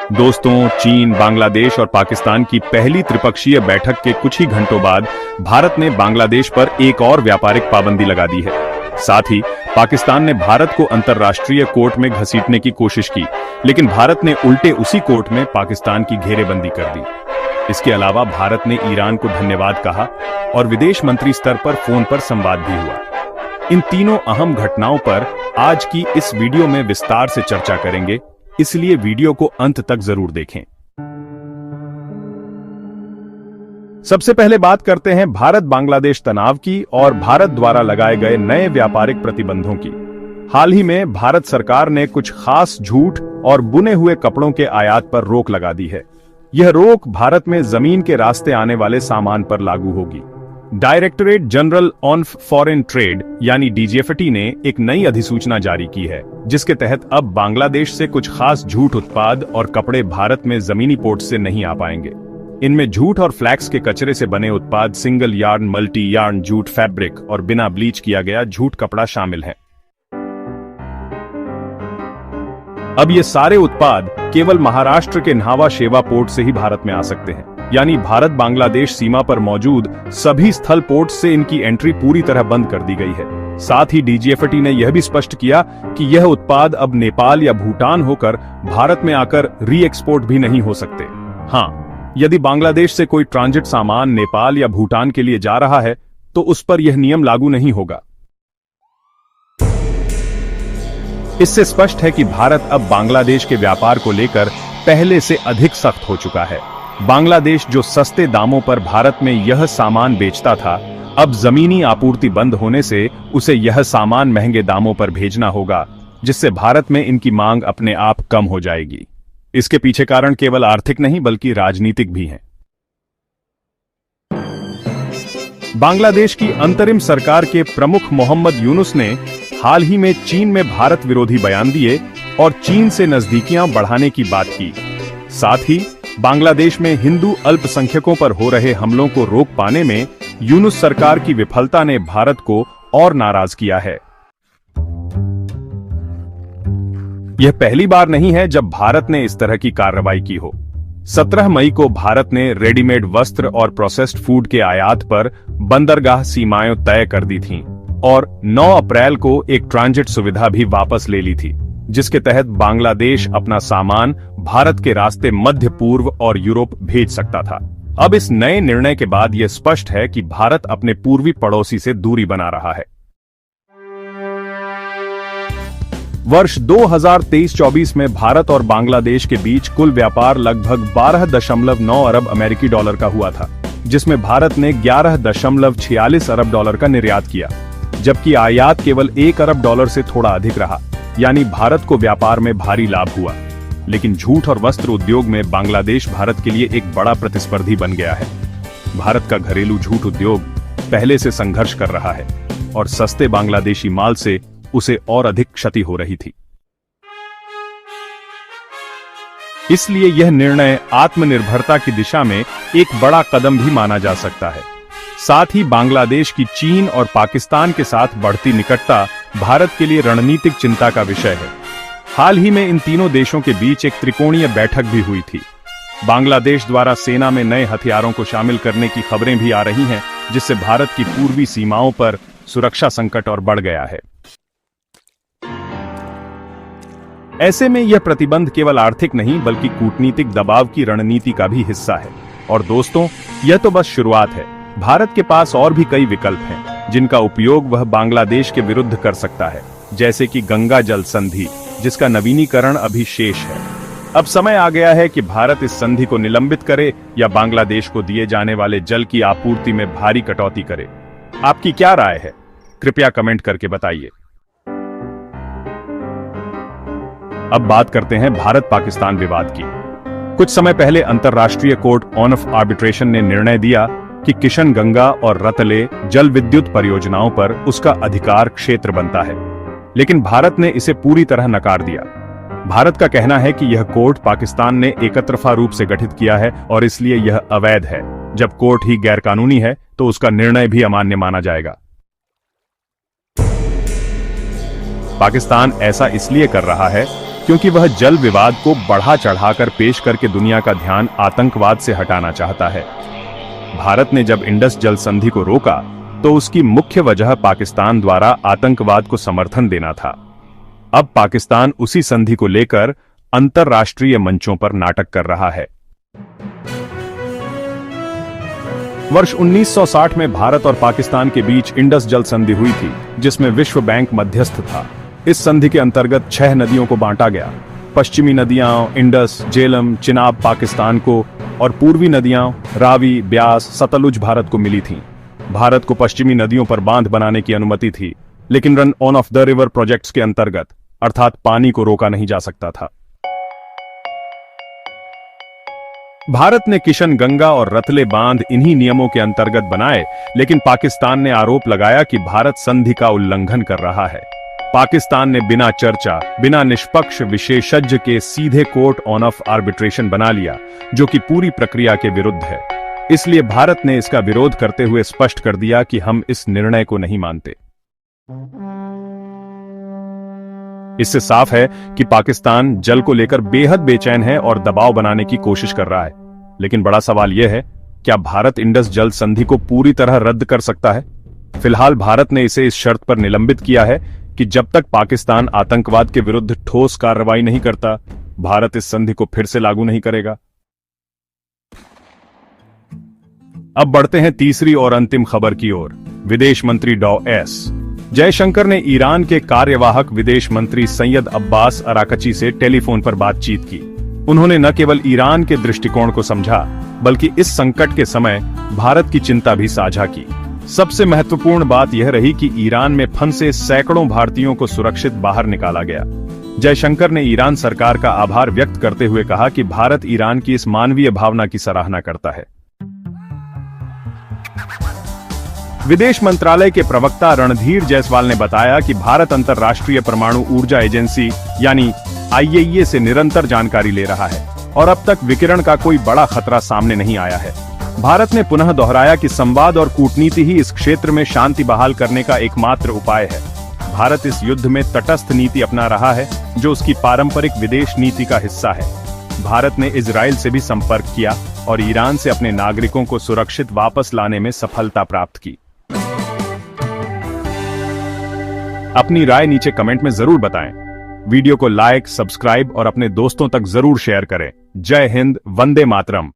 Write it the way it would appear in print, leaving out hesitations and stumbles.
दोस्तों, चीन, बांग्लादेश और पाकिस्तान की पहली त्रिपक्षीय बैठक के कुछ ही घंटों बाद भारत ने बांग्लादेश पर एक और व्यापारिक पाबंदी लगा दी है। साथ ही पाकिस्तान ने भारत को अंतर्राष्ट्रीय कोर्ट में घसीटने की कोशिश की, लेकिन भारत ने उल्टे उसी कोर्ट में पाकिस्तान की घेरेबंदी कर दी। इसके अलावा भारत ने ईरान को धन्यवाद कहा और विदेश मंत्री स्तर पर फोन पर संवाद भी हुआ। इन तीनों अहम घटनाओं पर आज की इस वीडियो में विस्तार से चर्चा करेंगे, इसलिए वीडियो को अंत तक जरूर देखें। सबसे पहले बात करते हैं भारत बांग्लादेश तनाव की और भारत द्वारा लगाए गए नए व्यापारिक प्रतिबंधों की। हाल ही में भारत सरकार ने कुछ खास जूट और बुने हुए कपड़ों के आयात पर रोक लगा दी है। यह रोक भारत में जमीन के रास्ते आने वाले सामान पर लागू होगी। Directorate general on foreign trade यानी डीजीएफटी ने एक नई अधिसूचना जारी की है, जिसके तहत अब बांग्लादेश से कुछ खास जूट उत्पाद और कपड़े भारत में जमीनी पोर्ट से नहीं आ पाएंगे। इनमें जूट और फ्लैक्स के कचरे से बने उत्पाद, single yarn, multi yarn jute fabric और बिना ब्लीच किया गया जूट कपड़ा शामिल है। अब ये सारे उत्पाद केवल महाराष्ट्र के न्हावा शेवा पोर्ट से ही भारत में आ सकते हैं, यानी भारत बांग्लादेश सीमा पर मौजूद सभी स्थल पोर्ट से इनकी एंट्री पूरी तरह बंद कर दी गई है। साथ ही डीजीएफटी ने यह भी स्पष्ट किया कि यह उत्पाद अब नेपाल या भूटान होकर भारत में आकर री एक्सपोर्ट भी नहीं हो सकते। हाँ, यदि बांग्लादेश से कोई ट्रांजिट सामान नेपाल या भूटान के लिए जा रहा है तो उस पर यह नियम लागू नहीं होगा। इससे स्पष्ट है कि भारत अब बांग्लादेश के व्यापार को लेकर पहले से अधिक सख्त हो चुका है। बांग्लादेश जो सस्ते दामों पर भारत में यह सामान बेचता था, अब जमीनी आपूर्ति बंद होने से उसे यह सामान महंगे दामों पर भेजना होगा, जिससे भारत में इनकी मांग अपने आप कम हो जाएगी। इसके पीछे कारण केवल आर्थिक नहीं बल्कि राजनीतिक भी हैं। बांग्लादेश की अंतरिम सरकार के प्रमुख मोहम्मद यूनुस ने हाल ही में चीन में भारत विरोधी बयान दिए और चीन से नजदीकियां बढ़ाने की बात की। साथ ही बांग्लादेश में हिंदू अल्पसंख्यकों पर हो रहे हमलों को रोक पाने में यूनुस सरकार की विफलता ने भारत को और नाराज किया है। यह पहली बार नहीं है जब भारत ने इस तरह की कार्रवाई की हो। 17 मई को भारत ने रेडीमेड वस्त्र और प्रोसेस्ड फूड के आयात पर बंदरगाह सीमाएं तय कर दी थीं और 9 अप्रैल को एक ट्रांजिट सुविधा भी वापस ले ली थी, जिसके तहत बांग्लादेश अपना सामान भारत के रास्ते मध्य पूर्व और यूरोप भेज सकता था। अब इस नए निर्णय के बाद यह स्पष्ट है कि भारत अपने पूर्वी पड़ोसी से दूरी बना रहा है। वर्ष 2023-24 में भारत और बांग्लादेश के बीच कुल व्यापार लगभग 12.9 अरब अमेरिकी डॉलर का हुआ था, जिसमें भारत ने 11.46 अरब डॉलर का निर्यात किया, जबकि आयात केवल 1 अरब डॉलर से थोड़ा अधिक रहा, यानी भारत को व्यापार में भारी लाभ हुआ। लेकिन जूट और वस्त्र उद्योग में बांग्लादेश भारत के लिए एक बड़ा प्रतिस्पर्धी बन गया है। भारत का घरेलू जूट उद्योग पहले से संघर्ष कर रहा है और सस्ते बांग्लादेशी माल से उसे और अधिक क्षति हो रही थी। इसलिए यह निर्णय आत्मनिर्भरता की दिशा में एक बड़ा कदम भी माना जा सकता है। साथ ही बांग्लादेश की चीन और पाकिस्तान के साथ बढ़ती निकटता भारत के लिए रणनीतिक चिंता का विषय है। हाल ही में इन तीनों देशों के बीच एक त्रिकोणीय बैठक भी हुई थी। बांग्लादेश द्वारा सेना में नए हथियारों को शामिल करने की खबरें भी आ रही हैं, जिससे भारत की पूर्वी सीमाओं पर सुरक्षा संकट और बढ़ गया है। ऐसे में यह प्रतिबंध केवल आर्थिक नहीं बल्कि कूटनीतिक दबाव की रणनीति का भी हिस्सा है। और दोस्तों, यह तो बस शुरुआत है। भारत के पास और भी कई विकल्प हैं, जिनका उपयोग वह बांग्लादेश के विरुद्ध कर सकता है, जैसे कि गंगा जल संधि, जिसका नवीनीकरण अभी शेष है। अब समय आ गया है कि भारत इस संधि को निलंबित करे या बांग्लादेश को दिए जाने वाले जल की आपूर्ति में भारी कटौती करे। आपकी क्या राय है? कृपया कमेंट करके बताइए। अब बात करते हैं भारत पाकिस्तान विवाद की। कुछ समय पहले अंतर्राष्ट्रीय कोर्ट ऑफ आर्बिट्रेशन ने निर्णय दिया कि किशन गंगा और रतले जल विद्युत परियोजनाओं पर उसका अधिकार क्षेत्र बनता है, लेकिन भारत ने इसे पूरी तरह नकार दिया। भारत का कहना है कि यह कोर्ट पाकिस्तान ने एकतरफा रूप से गठित किया है और इसलिए यह अवैध है। जब कोर्ट ही गैरकानूनी है तो उसका निर्णय भी अमान्य माना जाएगा। पाकिस्तान ऐसा इसलिए कर रहा है क्योंकि वह जल विवाद को बढ़ा चढ़ाकर पेश करके दुनिया का ध्यान आतंकवाद से हटाना चाहता है। भारत ने जब इंडस जल संधि को रोका तो उसकी मुख्य वजह पाकिस्तान द्वारा आतंकवाद को समर्थन देना था। अब पाकिस्तान उसी संधि को लेकर अंतर्राष्ट्रीय मंचों पर नाटक कर रहा है। वर्ष 1960 में भारत और पाकिस्तान के बीच इंडस जल संधि हुई थी, जिसमें विश्व बैंक मध्यस्थ था। इस संधि के अंतर्गत 6 नदियों को बांटा गया। पश्चिमी नदियां इंडस, झेलम, चिनाब पाकिस्तान को और पूर्वी नदियां रावी, ब्यास, सतलुज भारत को मिली थीं। भारत को पश्चिमी नदियों पर बांध बनाने की अनुमति थी, लेकिन run on off the river projects के अंतर्गत अर्थात पानी को रोका नहीं जा सकता था। भारत ने किशन गंगा और रतले बांध इन्हीं नियमों के अंतर्गत बनाए, लेकिन पाकिस्तान ने आरोप लगाया कि भारत संधि का उल्लंघन कर रहा है। पाकिस्तान ने बिना चर्चा, बिना निष्पक्ष विशेषज्ञ के सीधे कोर्ट ऑन ऑफ आर्बिट्रेशन बना लिया, जो कि पूरी प्रक्रिया के विरुद्ध है। इसलिए भारत ने इसका विरोध करते हुए स्पष्ट कर दिया कि हम इस निर्णय को नहीं मानते। इससे साफ है कि पाकिस्तान जल को लेकर बेहद बेचैन है और दबाव बनाने की कोशिश कर रहा है। लेकिन बड़ा सवाल यह है, क्या भारत इंडस जल संधि को पूरी तरह रद्द कर सकता है? फिलहाल भारत ने इसे इस शर्त पर निलंबित किया है कि जब तक पाकिस्तान आतंकवाद के विरुद्ध ठोस कार्रवाई नहीं करता, भारत इस संधि को फिर से लागू नहीं करेगा। अब बढ़ते हैं तीसरी और अंतिम खबर की ओर। विदेश मंत्री डॉ. एस. जयशंकर ने ईरान के कार्यवाहक विदेश मंत्री सैयद अब्बास अराकची से टेलीफोन पर बातचीत की। उन्होंने न केवल ईरान के दृष्टिकोण को समझा, बल्कि इस संकट के समय भारत की चिंता भी साझा की। सबसे महत्वपूर्ण बात यह रही कि ईरान में फंसे सैकड़ों भारतीयों को सुरक्षित बाहर निकाला गया। जयशंकर ने ईरान सरकार का आभार व्यक्त करते हुए कहा कि भारत ईरान की इस मानवीय भावना की सराहना करता है। विदेश मंत्रालय के प्रवक्ता रणधीर जायसवाल ने बताया कि भारत अंतर्राष्ट्रीय परमाणु ऊर्जा एजेंसी यानी IAEA से निरंतर जानकारी ले रहा है और अब तक विकिरण का कोई बड़ा खतरा सामने नहीं आया है। भारत ने पुनः दोहराया कि संवाद और कूटनीति ही इस क्षेत्र में शांति बहाल करने का एकमात्र उपाय है। भारत इस युद्ध में तटस्थ नीति अपना रहा है, जो उसकी पारंपरिक विदेश नीति का हिस्सा है। भारत ने इजराइल से भी संपर्क किया और ईरान से अपने नागरिकों को सुरक्षित वापस लाने में सफलता प्राप्त की। अपनी राय नीचे कमेंट में जरूर बताएं। वीडियो को लाइक, सब्सक्राइब और अपने दोस्तों तक जरूर शेयर करें। जय हिंद, वंदे मातरम।